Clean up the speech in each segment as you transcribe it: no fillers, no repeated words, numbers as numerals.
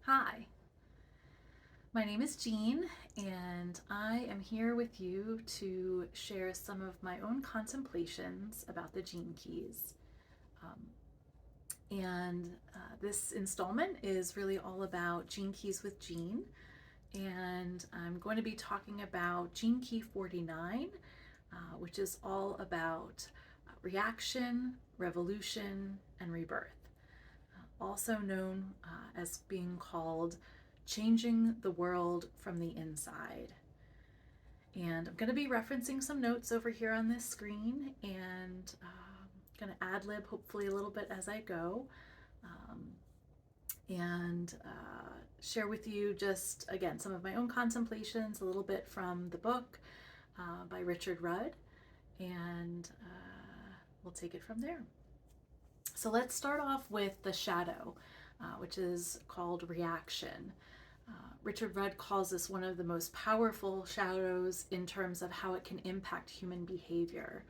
Hi, my name is Jeanne, and I am here with you to share some of my own contemplations about the Gene Keys. Um, and this installment is really all about Gene Keys with Jeanne, and I'm going to be talking about Gene Key 49, which is all about reaction, revolution, and rebirth, also known as being called Changing the World from the Inside. And I'm going to be referencing some notes over here on this screen and going to ad lib hopefully a little bit as I go, um, and share with you just again some of my own contemplations, a little bit from the book by Richard Rudd, and we'll take it from there. So let's start off with the shadow, which is called reaction. Richard Rudd calls this one of the most powerful shadows in terms of how it can impact human behavior.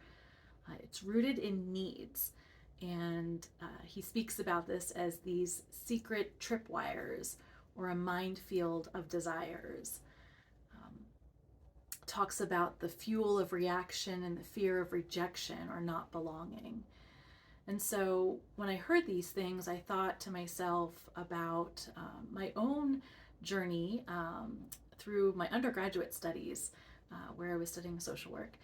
It's rooted in needs, and he speaks about this as these secret tripwires or a minefield of desires. Talks about the fuel of reaction and the fear of rejection or not belonging. And so when I heard these things, I thought to myself about my own journey through my undergraduate studies, where I was studying social work.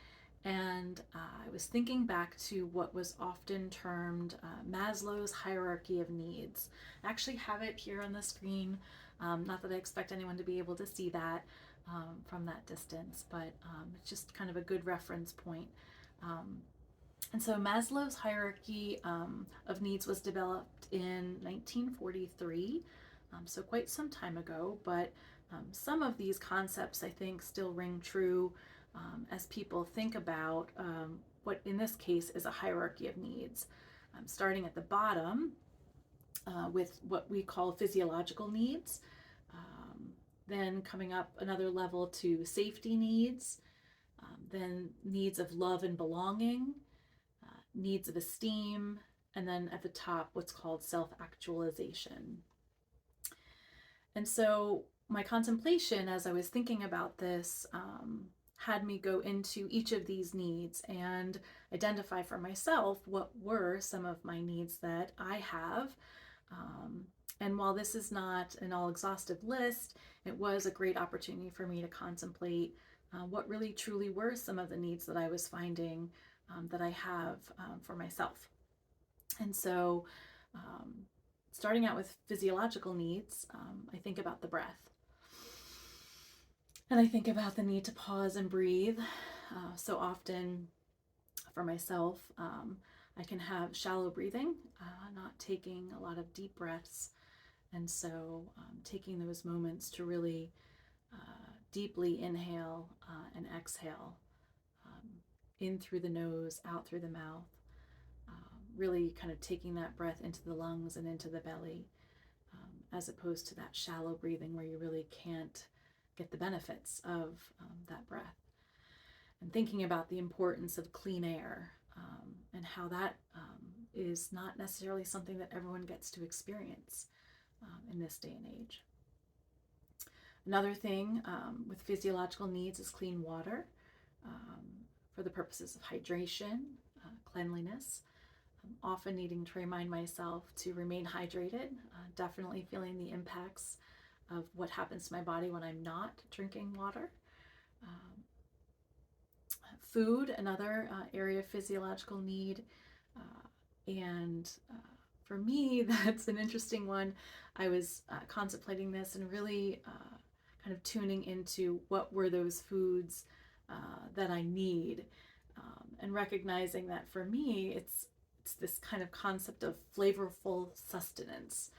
And I was thinking back to what was often termed Maslow's hierarchy of needs. I actually have it here on the screen. Not that I expect anyone to be able to see that from that distance, but it's just kind of a good reference point. And so Maslow's hierarchy of needs was developed in 1943, so quite some time ago, but some of these concepts I think still ring true as people think about what in this case is a hierarchy of needs. Starting at the bottom with what we call physiological needs, then coming up another level to safety needs, then needs of love and belonging, needs of esteem, and then at the top, what's called self-actualization. And so my contemplation as I was thinking about this had me go into each of these needs and identify for myself what were some of my needs that I have. And while this is not an all exhaustive list, it was a great opportunity for me to contemplate what really truly were some of the needs that I was finding that I have for myself. And so, starting out with physiological needs, I think about the breath. And I think about the need to pause and breathe. So often for myself, I can have shallow breathing, not taking a lot of deep breaths. And so taking those moments to really deeply inhale and exhale, in through the nose, out through the mouth, really kind of taking that breath into the lungs and into the belly, as opposed to that shallow breathing where you really can't get the benefits of that breath. And thinking about the importance of clean air and how that is not necessarily something that everyone gets to experience in this day and age. Another thing with physiological needs is clean water for the purposes of hydration, cleanliness. I'm often needing to remind myself to remain hydrated, definitely feeling the impacts of what happens to my body when I'm not drinking water. Food, another area of physiological need. And for me, that's an interesting one. I was contemplating this and really kind of tuning into what were those foods that I need, and recognizing that for me, it's this kind of concept of flavorful sustenance.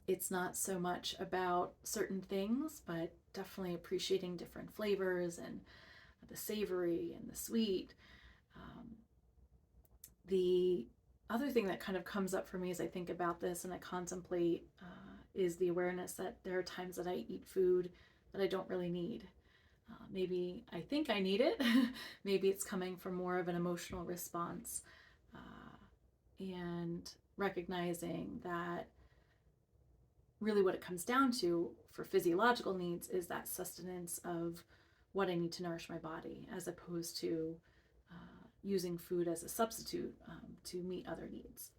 It's not so much about certain things, but definitely appreciating different flavors and the savory and the sweet. The other thing that kind of comes up for me as I think about this and I contemplate is the awareness that there are times that I eat food that I don't really need. Maybe I think I need it. Maybe it's coming from more of an emotional response, and recognizing that really what it comes down to for physiological needs is that sustenance of what I need to nourish my body, as opposed to using food as a substitute to meet other needs.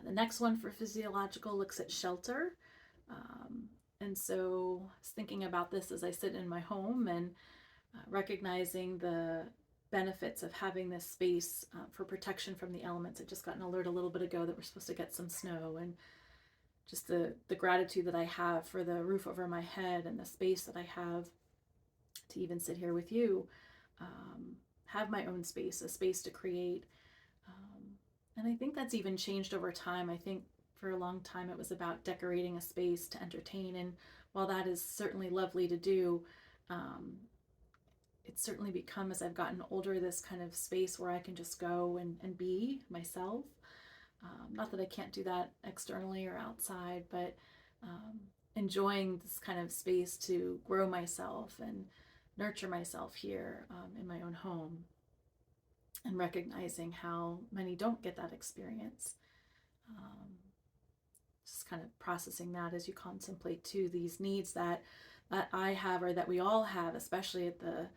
The next one for physiological looks at shelter. And so I was thinking about this as I sit in my home and recognizing the benefits of having this space for protection from the elements. I just got an alert a little bit ago that we're supposed to get some snow, and just the gratitude that I have for the roof over my head and the space that I have to even sit here with you, have my own space, a space to create. And I think that's even changed over time. I think for a long time it was about decorating a space to entertain, and while that is certainly lovely to do, it's certainly become, as I've gotten older, this kind of space where I can just go and be myself. Not that I can't do that externally or outside, but enjoying this kind of space to grow myself and nurture myself here in my own home, and recognizing how many don't get that experience. Just kind of processing that as you contemplate too these needs that I have, or that we all have, especially at the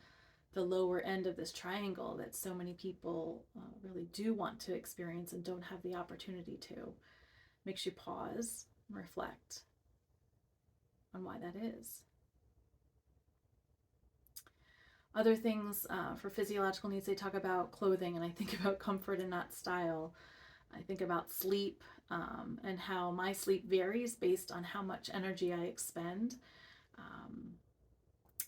lower end of this triangle, that so many people really do want to experience and don't have the opportunity to. Makes you pause and reflect on why that is. Other things for physiological needs, they talk about clothing, and I think about comfort and not style. I think about sleep and how my sleep varies based on how much energy I expend.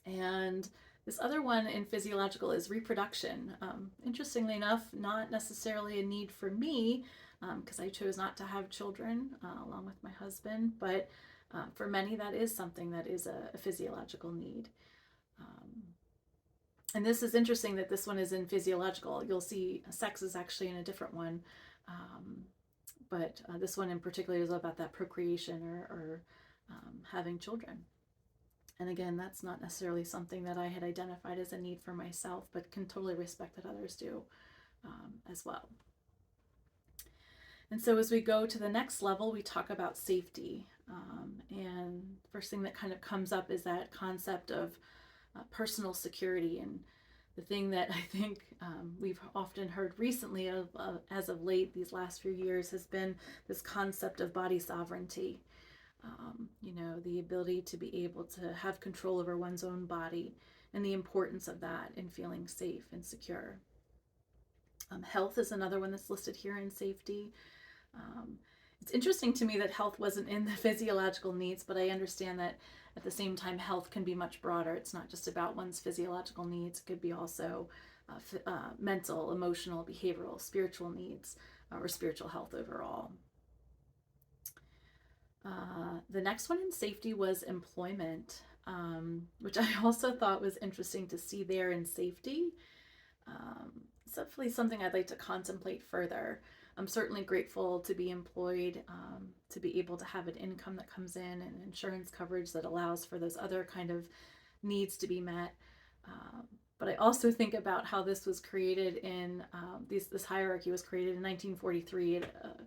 And this other one in physiological is reproduction. Interestingly enough, not necessarily a need for me, because I chose not to have children along with my husband, but for many that is something that is a physiological need. And this is interesting that this one is in physiological. You'll see sex is actually in a different one, but this one in particular is about that procreation or having children. And again, that's not necessarily something that I had identified as a need for myself, but can totally respect that others do as well. And so as we go to the next level, we talk about safety. And first thing that kind of comes up is that concept of personal security. And the thing that I think we've often heard recently as of late, these last few years, has been this concept of body sovereignty. The ability to be able to have control over one's own body, and the importance of that in feeling safe and secure. Health is another one that's listed here in safety. It's interesting to me that health wasn't in the physiological needs, but I understand that at the same time, health can be much broader. It's not just about one's physiological needs. It could be also mental, emotional, behavioral, spiritual needs, or spiritual health overall. The next one in safety was employment, which I also thought was interesting to see there in safety. It's definitely something I'd like to contemplate further. I'm certainly grateful to be employed, to be able to have an income that comes in and insurance coverage that allows for those other kind of needs to be met. But I also think about how this was created in, this hierarchy was created in 1943 at a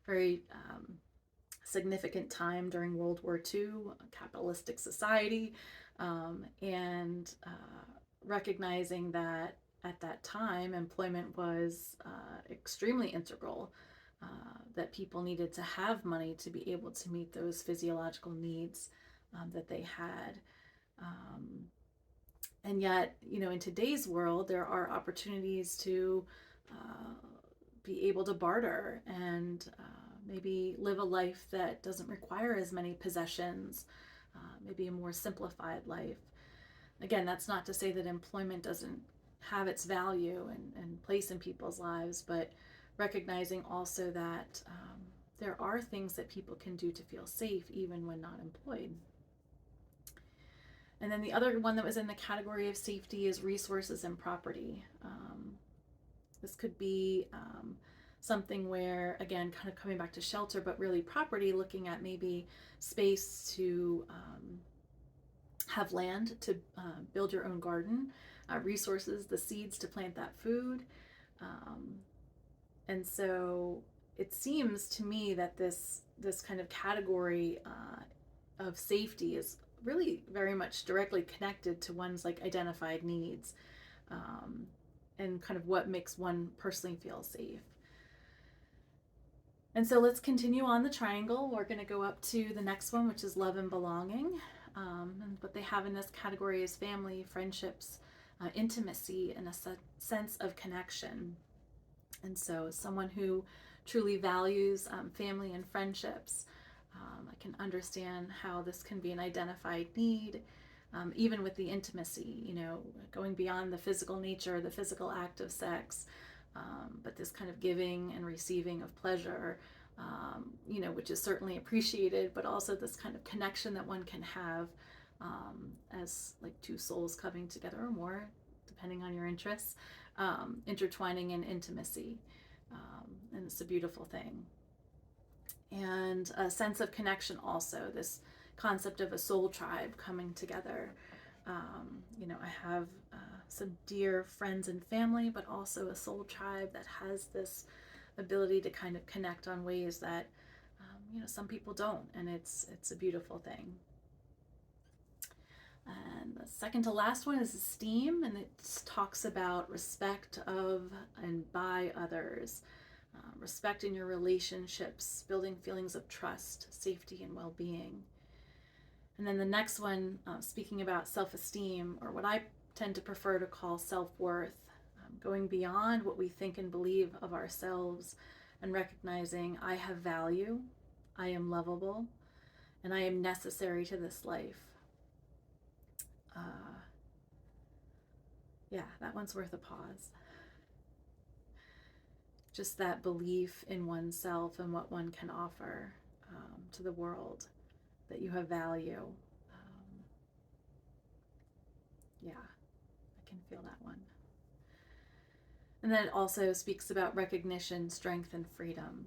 very significant time during World War II, a capitalistic society, and recognizing that at that time employment was extremely integral, that people needed to have money to be able to meet those physiological needs that they had. And yet, in today's world, there are opportunities to be able to barter and maybe live a life that doesn't require as many possessions, maybe a more simplified life. Again, that's not to say that employment doesn't have its value and place in people's lives, but recognizing also that there are things that people can do to feel safe even when not employed. And then the other one that was in the category of safety is resources and property. This could be something where, again, kind of coming back to shelter, but really property, looking at maybe space to have land to build your own garden, resources, the seeds to plant that food. And so it seems to me that this this kind of category of safety is really very much directly connected to one's like identified needs, and kind of what makes one personally feel safe. And so let's continue on the triangle. We're going to go up to the next one, which is love and belonging. And what they have in this category is family, friendships, intimacy, and a sense of connection. And so someone who truly values family and friendships, I can understand how this can be an identified need, even with the intimacy, you know, going beyond the physical nature, the physical act of sex, but this kind of giving and receiving of pleasure, you know, which is certainly appreciated, but also this kind of connection that one can have as like two souls coming together or more, depending on your interests, intertwining in intimacy. And it's a beautiful thing. And a sense of connection also, this concept of a soul tribe coming together. You know, I have some dear friends and family, but also a soul tribe that has this ability to kind of connect on ways that, you know, some people don't, and it's a beautiful thing. And the second to last one is esteem, and it talks about respect of and by others, respect in your relationships, building feelings of trust, safety, and well-being. And then the next one, speaking about self-esteem, or what I tend to prefer to call self-worth, going beyond what we think and believe of ourselves and recognizing I have value, I am lovable, and I am necessary to this life. Yeah, that one's worth a pause. Just that belief in oneself and what one can offer to the world, that you have value. Yeah, I can feel that one. And then it also speaks about recognition, strength, and freedom.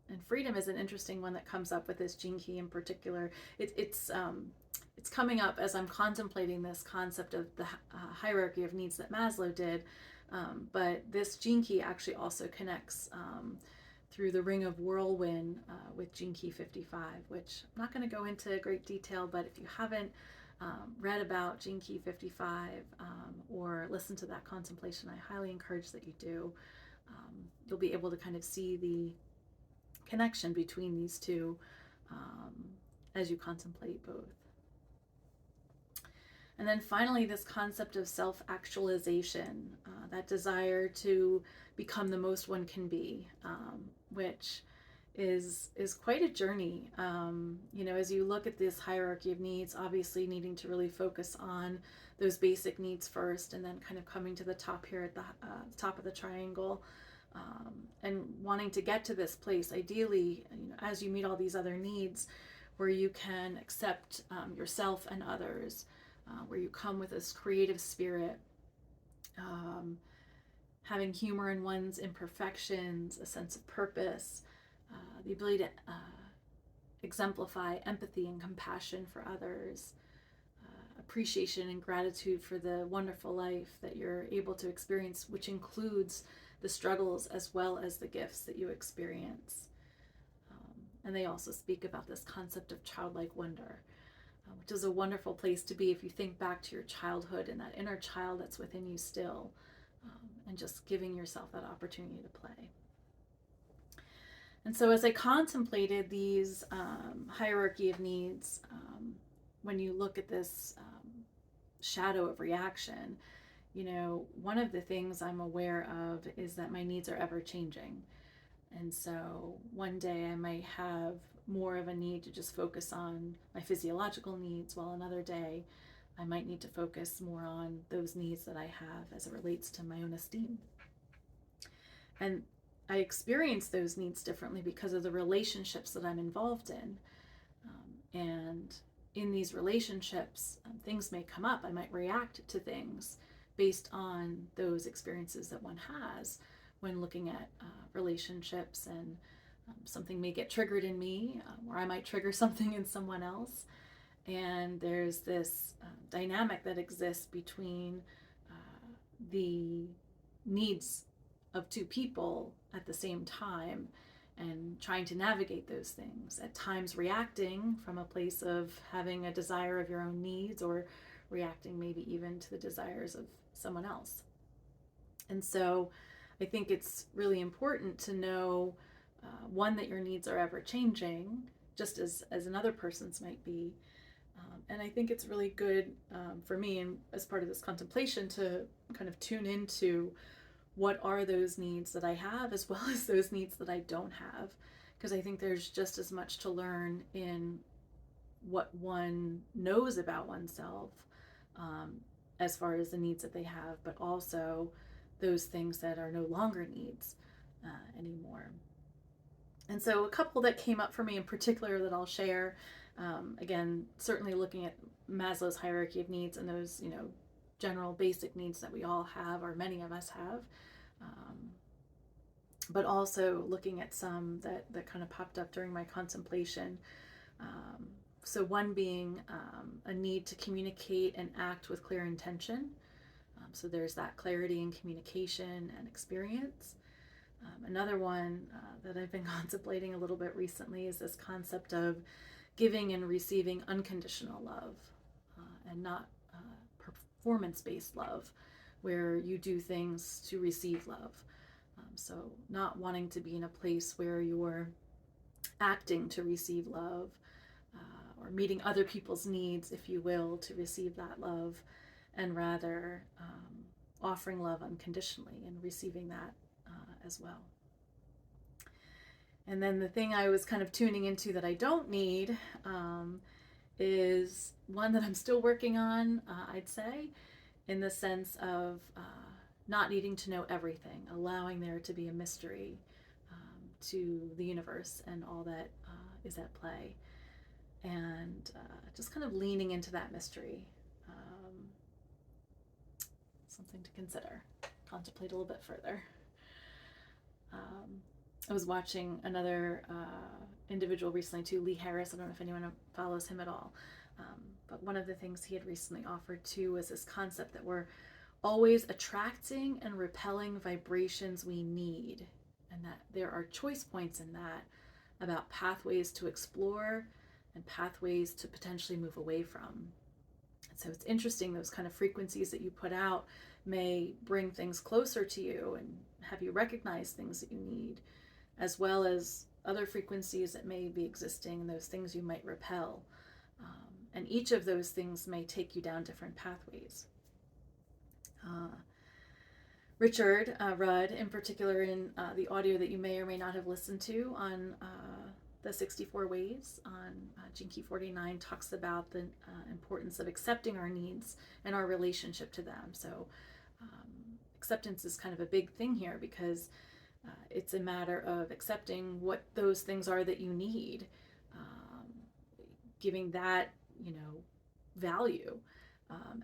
And freedom is an interesting one that comes up with this gene key in particular. It's coming up as I'm contemplating this concept of the hierarchy of needs that Maslow did. But this gene key actually also connects through the ring of whirlwind with gene key 55, which I'm not going to go into great detail, but if you haven't read about gene key 55 or listened to that contemplation, I highly encourage that you do. You'll be able to kind of see the connection between these two as you contemplate both. And then finally, this concept of self-actualization, that desire to become the most one can be, which is quite a journey. You know, as you look at this hierarchy of needs, obviously needing to really focus on those basic needs first, and then kind of coming to the top here at the top of the triangle, and wanting to get to this place, ideally, you know, as you meet all these other needs, where you can accept yourself and others, where you come with this creative spirit, having humor in one's imperfections, a sense of purpose, the ability to exemplify empathy and compassion for others, appreciation and gratitude for the wonderful life that you're able to experience, which includes the struggles as well as the gifts that you experience. And they also speak about this concept of childlike wonder, which is a wonderful place to be if you think back to your childhood and that inner child that's within you still, and just giving yourself that opportunity to play. And so as I contemplated these hierarchy of needs, when you look at this shadow of reaction, you know, one of the things I'm aware of is that my needs are ever changing. And so one day I might have more of a need to just focus on my physiological needs, while another day I might need to focus more on those needs that I have as it relates to my own esteem. And I experience those needs differently because of the relationships that I'm involved in. And in these relationships, things may come up. I might react to things based on those experiences that one has when looking at relationships, and something may get triggered in me, or I might trigger something in someone else. And there's this dynamic that exists between the needs of two people at the same time, and trying to navigate those things, at times reacting from a place of having a desire of your own needs, or reacting maybe even to the desires of someone else. And so I think it's really important to know, one, that your needs are ever changing, just as another person's might be. And I think it's really good, for me, and as part of this contemplation, to kind of tune into what are those needs that I have, as well as those needs that I don't have. Because I think there's just as much to learn in what one knows about oneself, as far as the needs that they have, but also those things that are no longer needs anymore. And so a couple that came up for me in particular that I'll share, again, certainly looking at Maslow's hierarchy of needs and those, general basic needs that we all have, or many of us have, but also looking at some that kind of popped up during my contemplation. So one being a need to communicate and act with clear intention. So there's that clarity in communication and experience. Another one that I've been contemplating a little bit recently is this concept of giving and receiving unconditional love, and not performance-based love, where you do things to receive love. So not wanting to be in a place where you're acting to receive love, or meeting other people's needs, if you will, to receive that love, and rather offering love unconditionally and receiving that as well. And then the thing I was kind of tuning into that I don't need, is one that I'm still working on, I'd say, in the sense of not needing to know everything, allowing there to be a mystery to the universe and all that is at play, and just kind of leaning into that mystery. Something to consider, contemplate a little bit further. I was watching another individual recently too, Lee Harris. I don't know if anyone follows him at all, but one of the things he had recently offered too was this concept that we're always attracting and repelling vibrations we need, and that there are choice points in that, about pathways to explore and pathways to potentially move away from. And so it's interesting, those kind of frequencies that you put out may bring things closer to you and have you recognize things that you need, as well as other frequencies that may be existing, and those things you might repel. And each of those things may take you down different pathways. Richard Rudd, in particular, in the audio that you may or may not have listened to on the 64 Ways on Jeanne 49, talks about the importance of accepting our needs and our relationship to them. So acceptance is kind of a big thing here, because it's a matter of accepting what those things are that you need, giving that, value,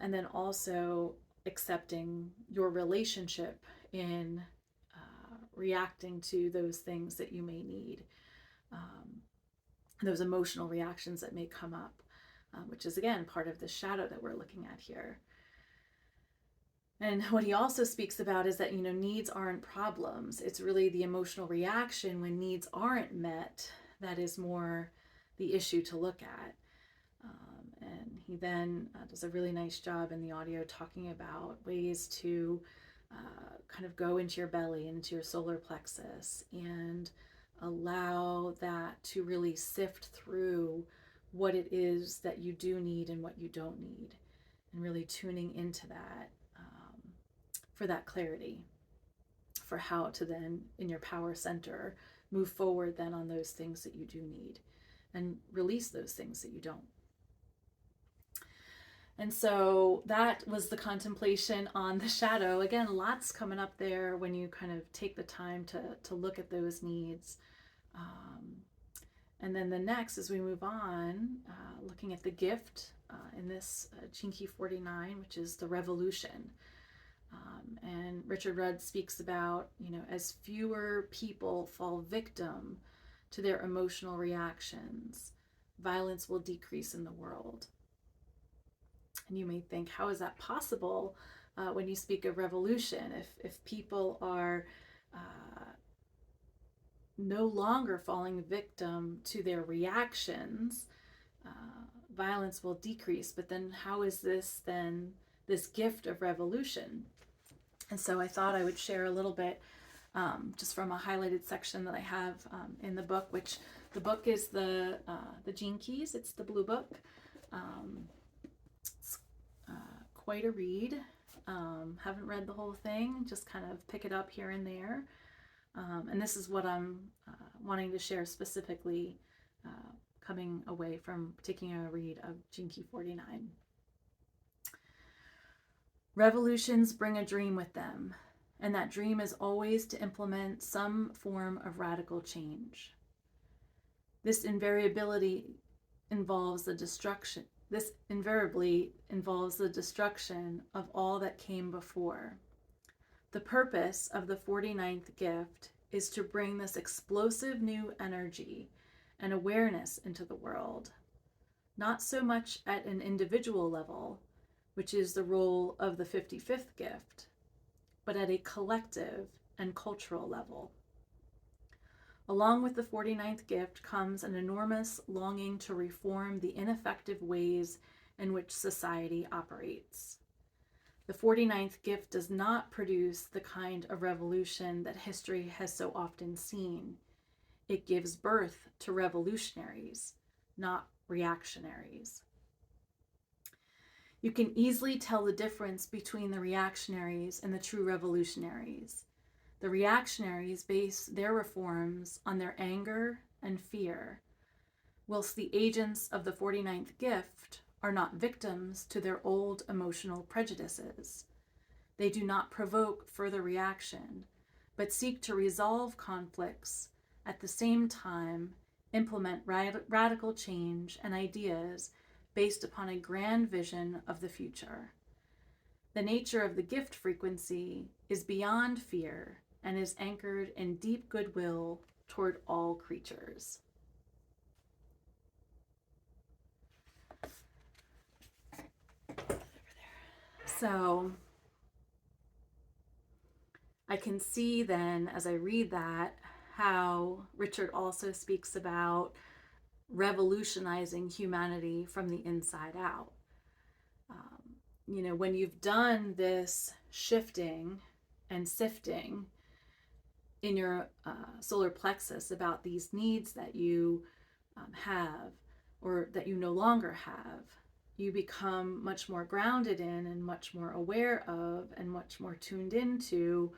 and then also accepting your relationship in reacting to those things that you may need, those emotional reactions that may come up, which is again part of the shadow that we're looking at here. And what he also speaks about is that, needs aren't problems. It's really the emotional reaction when needs aren't met that is more the issue to look at. And he then does a really nice job in the audio talking about ways to kind of go into your belly and into your solar plexus and allow that to really sift through what it is that you do need and what you don't need, and really tuning into that for that clarity, for how to then, in your power center, move forward then on those things that you do need, and release those things that you don't. And so that was the contemplation on the shadow. Again, lots coming up there when you kind of take the time to look at those needs. And then the next, as we move on, looking at the gift in this Jeanne 49, which is the revolution. And Richard Rudd speaks about, as fewer people fall victim to their emotional reactions, violence will decrease in the world. And you may think, how is that possible when you speak of revolution? If people are no longer falling victim to their reactions, violence will decrease. But then how is this then this gift of revolution? And so I thought I would share a little bit just from a highlighted section that I have in the book, which the book is the Gene Keys. It's the blue book. It's quite a read. Haven't read the whole thing, just kind of pick it up here and there. And this is what I'm wanting to share specifically, coming away from taking a read of Gene Key 49. Revolutions bring a dream with them, and that dream is always to implement some form of radical change. This invariably involves the destruction of all that came before. The purpose of the 49th gift is to bring this explosive new energy and awareness into the world, not so much at an individual level, which is the role of the 55th gift, but at a collective and cultural level. Along with the 49th gift comes an enormous longing to reform the ineffective ways in which society operates. The 49th gift does not produce the kind of revolution that history has so often seen. It gives birth to revolutionaries, not reactionaries. You can easily tell the difference between the reactionaries and the true revolutionaries. The reactionaries base their reforms on their anger and fear, whilst the agents of the 49th gift are not victims to their old emotional prejudices. They do not provoke further reaction, but seek to resolve conflicts, at the same time implement radical change and ideas based upon a grand vision of the future. The nature of the gift frequency is beyond fear and is anchored in deep goodwill toward all creatures. So I can see then, as I read that, how Richard also speaks about revolutionizing humanity from the inside out. When you've done this shifting and sifting in your solar plexus about these needs that you have or that you no longer have, you become much more grounded in and much more aware of and much more tuned into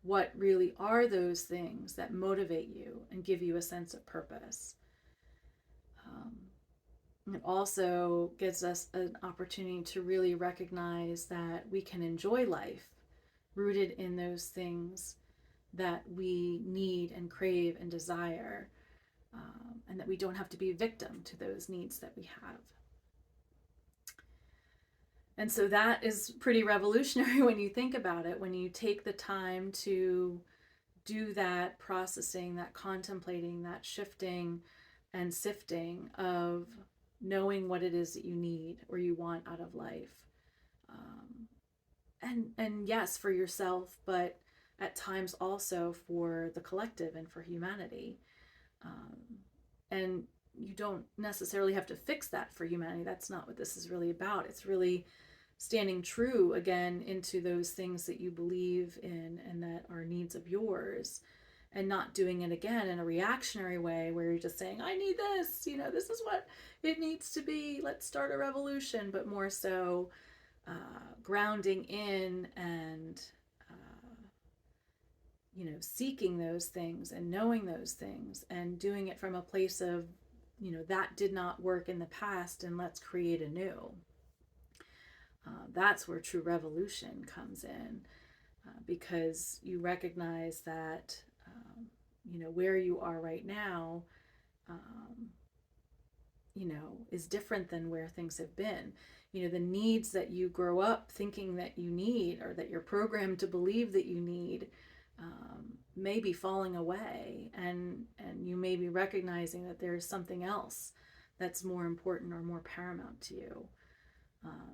what really are those things that motivate you and give you a sense of purpose. It also gives us an opportunity to really recognize that we can enjoy life rooted in those things that we need and crave and desire, and that we don't have to be a victim to those needs that we have. And so that is pretty revolutionary when you think about it, when you take the time to do that processing, that contemplating, that shifting and sifting of knowing what it is that you need or you want out of life. And yes, for yourself, but at times also for the collective and for humanity. And you don't necessarily have to fix that for humanity. That's not what this is really about. It's really standing true again into those things that you believe in and that are needs of yours, and not doing it again in a reactionary way where you're just saying, I need this, this is what it needs to be, let's start a revolution, but more so grounding in and seeking those things and knowing those things and doing it from a place of, that did not work in the past and let's create a new. That's where true revolution comes in, because you recognize that, where you are right now, is different than where things have been. The needs that you grow up thinking that you need, or that you're programmed to believe that you need, may be falling away, and you may be recognizing that there's something else that's more important or more paramount to you.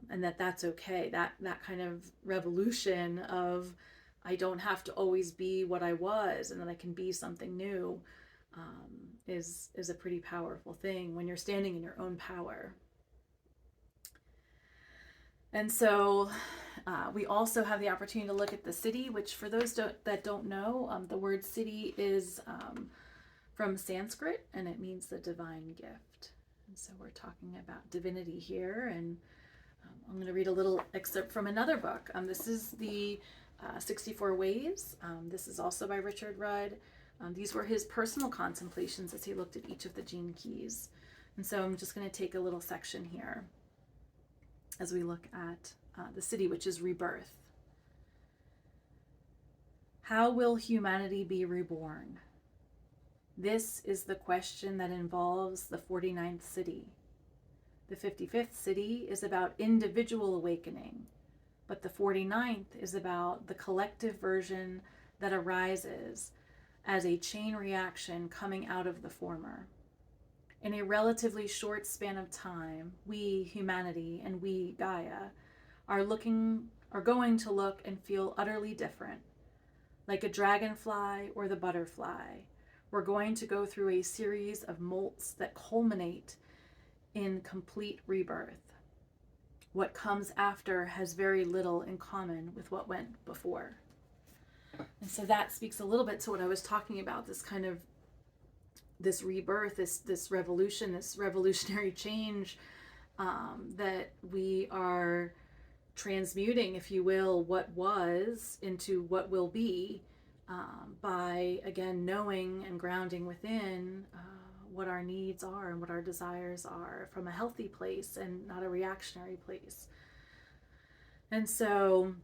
And that's okay. That kind of revolution of I don't have to always be what I was, and that I can be something new, is a pretty powerful thing when you're standing in your own power. And so we also have the opportunity to look at the Siddhi, which for those that don't know, the word Siddhi is from Sanskrit, and it means the divine gift. And so we're talking about divinity here, and I'm going to read a little excerpt from another book. This is the 64 Ways. This is also by Richard Rudd. These were his personal contemplations as he looked at each of the gene keys. And so I'm just going to take a little section here as we look at the Siddhi, which is rebirth. How will humanity be reborn? This is the question that involves the 49th Siddhi. The 55th Siddhi is about individual awakening, but the 49th is about the collective version that arises as a chain reaction coming out of the former. In a relatively short span of time, we, humanity, and we, Gaia, are going to look and feel utterly different. Like a dragonfly or the butterfly, we're going to go through a series of molts that culminate in complete rebirth. What comes after has very little in common with what went before. And so that speaks a little bit to what I was talking about, this kind of this rebirth, this revolution, this revolutionary change, that we are transmuting, if you will, what was into what will be, by again knowing and grounding within what our needs are and what our desires are from a healthy place and not a reactionary place. And so,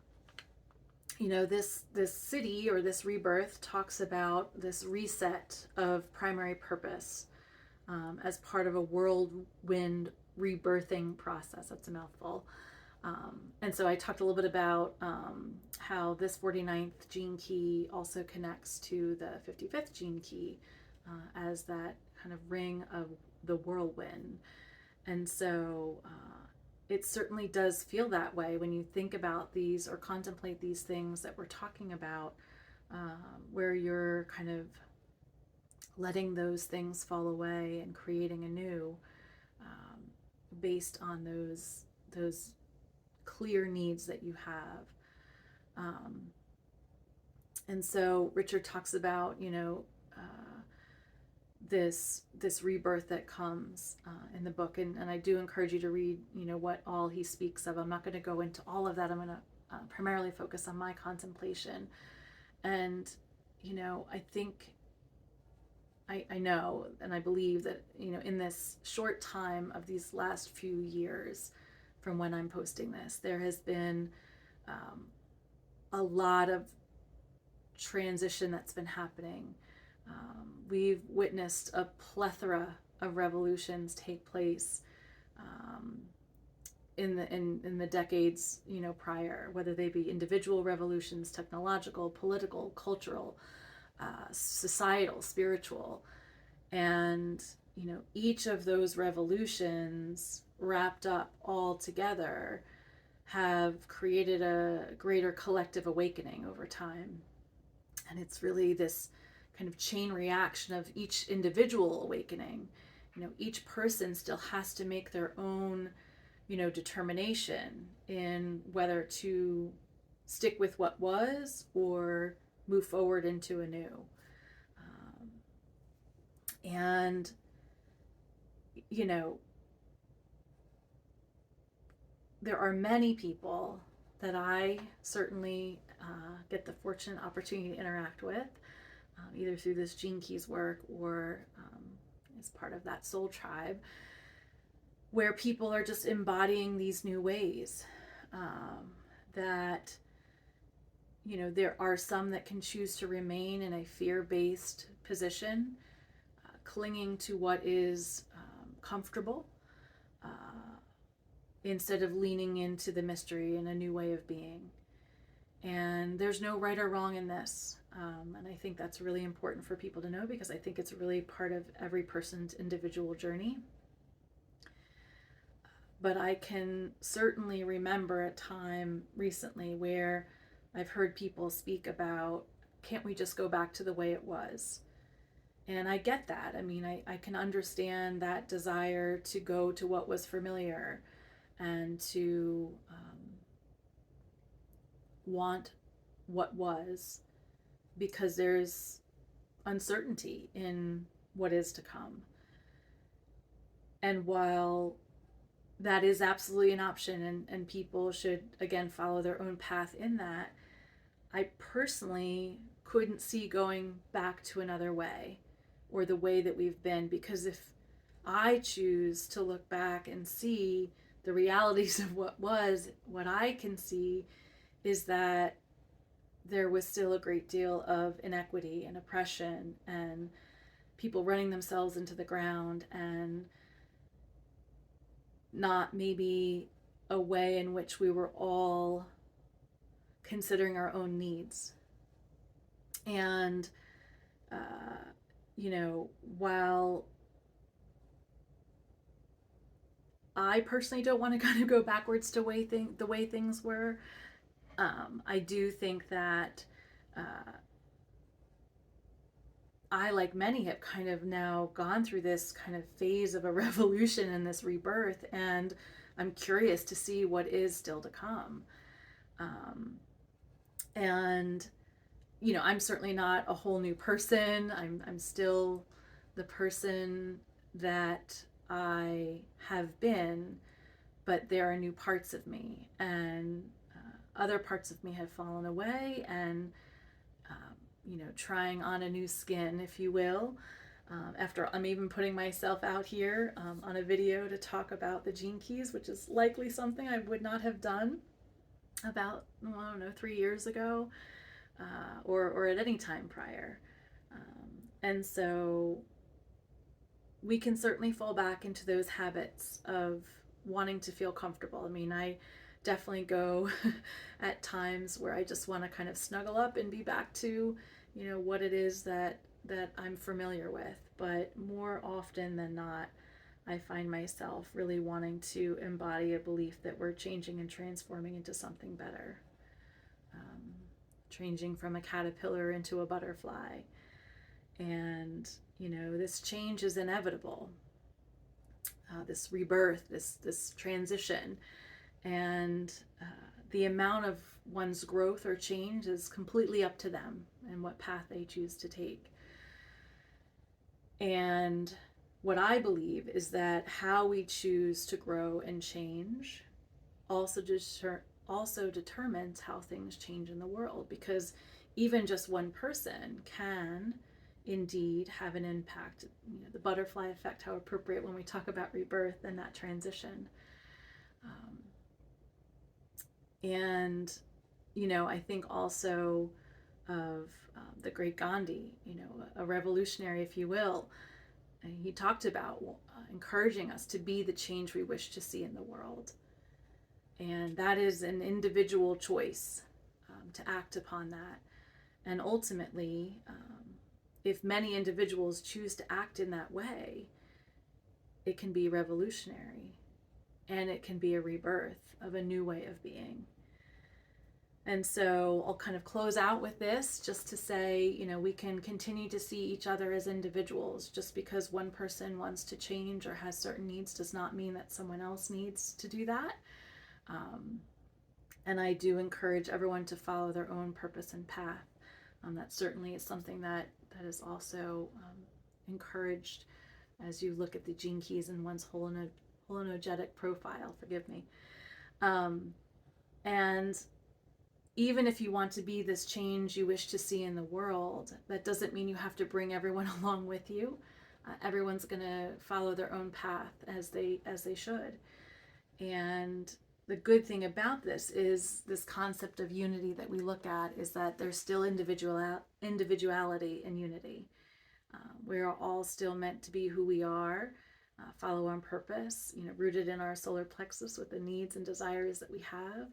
this Siddhi or this rebirth talks about this reset of primary purpose as part of a whirlwind rebirthing process. That's a mouthful. And so I talked a little bit about how this 49th gene key also connects to the 55th gene key as that kind of ring of the whirlwind. And so it certainly does feel that way when you think about these or contemplate these things that we're talking about, where you're kind of letting those things fall away and creating anew, based on those clear needs that you have. And so Richard talks about, this rebirth that comes in the book, and I do encourage you to read, what all he speaks of. I'm not going to go into all of that. I'm going to primarily focus on my contemplation. And, I think, I know, and I believe that, in this short time of these last few years from when I'm posting this, there has been a lot of transition that's been happening. We've witnessed a plethora of revolutions take place in the decades prior, whether they be individual revolutions, technological, political, cultural, societal, spiritual, and each of those revolutions wrapped up all together have created a greater collective awakening over time. And it's really this kind of chain reaction of each individual awakening. Each person still has to make their own, determination in whether to stick with what was or move forward into a new. And, there are many people that I certainly get the fortunate opportunity to interact with, either through this Gene Keys work or as part of that soul tribe, where people are just embodying these new ways. That, there are some that can choose to remain in a fear-based position, clinging to what is comfortable, instead of leaning into the mystery and a new way of being. And there's no right or wrong in this. And I think that's really important for people to know, because I think it's really part of every person's individual journey. But I can certainly remember a time recently where I've heard people speak about, can't we just go back to the way it was? And I get that. I mean, I can understand that desire to go to what was familiar and to want what was, because there's uncertainty in what is to come. And while that is absolutely an option, and people should, again, follow their own path in that, I personally couldn't see going back to another way or the way that we've been, because if I choose to look back and see the realities of what was, what I can see is that there was still a great deal of inequity and oppression and people running themselves into the ground, and not maybe a way in which we were all considering our own needs. And, while I personally don't want to kind of go backwards to the way things were, I do think that I, like many, have kind of now gone through this kind of phase of a revolution and this rebirth, and I'm curious to see what is still to come. And I'm certainly not a whole new person. I'm still the person that I have been, but there are new parts of me, and other parts of me have fallen away, and trying on a new skin, if you will. After I'm even putting myself out here on a video to talk about the gene keys, which is likely something I would not have done about, I don't know, 3 years ago, or at any time prior. And so we can certainly fall back into those habits of wanting to feel comfortable. I mean, I definitely go at times where I just want to kind of snuggle up and be back to, what it is that I'm familiar with. But more often than not, I find myself really wanting to embody a belief that we're changing and transforming into something better. Changing from a caterpillar into a butterfly. And, this change is inevitable. This rebirth, this transition. And the amount of one's growth or change is completely up to them and what path they choose to take. And what I believe is that how we choose to grow and change also determines how things change in the world, because even just one person can indeed have an impact. The butterfly effect, how appropriate when we talk about rebirth and that transition. And I think also of the great Gandhi, a revolutionary, if you will. And he talked about encouraging us to be the change we wish to see in the world. And that is an individual choice to act upon that. And ultimately, if many individuals choose to act in that way, it can be revolutionary, and it can be a rebirth of a new way of being. And so I'll kind of close out with this just to say, we can continue to see each other as individuals. Just because one person wants to change or has certain needs does not mean that someone else needs to do that. And I do encourage everyone to follow their own purpose and path. That certainly is something that is also encouraged as you look at the gene keys in one's hologenetic profile, forgive me. And even if you want to be this change you wish to see in the world, that doesn't mean you have to bring everyone along with you. Everyone's going to follow their own path as they should. And the good thing about this is this concept of unity that we look at is that there's still individuality and unity. We're all still meant to be who we are, follow on purpose, rooted in our solar plexus with the needs and desires that we have.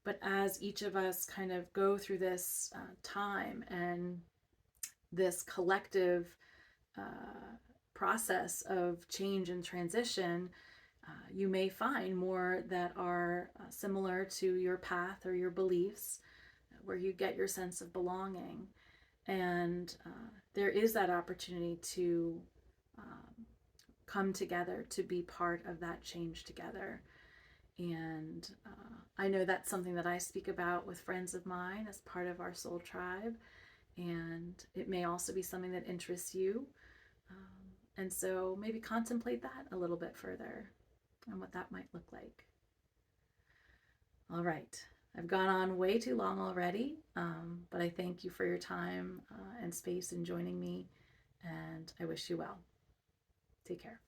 But as each of us kind of go through this time and this collective process of change and transition, You may find more that are similar to your path or your beliefs, where you get your sense of belonging. And there is that opportunity to come together, to be part of that change together. And I know that's something that I speak about with friends of mine as part of our soul tribe. And it may also be something that interests you. And so maybe contemplate that a little bit further and what that might look like. All right. I've gone on way too long already, but I thank you for your time and space in joining me, and I wish you well. Take care.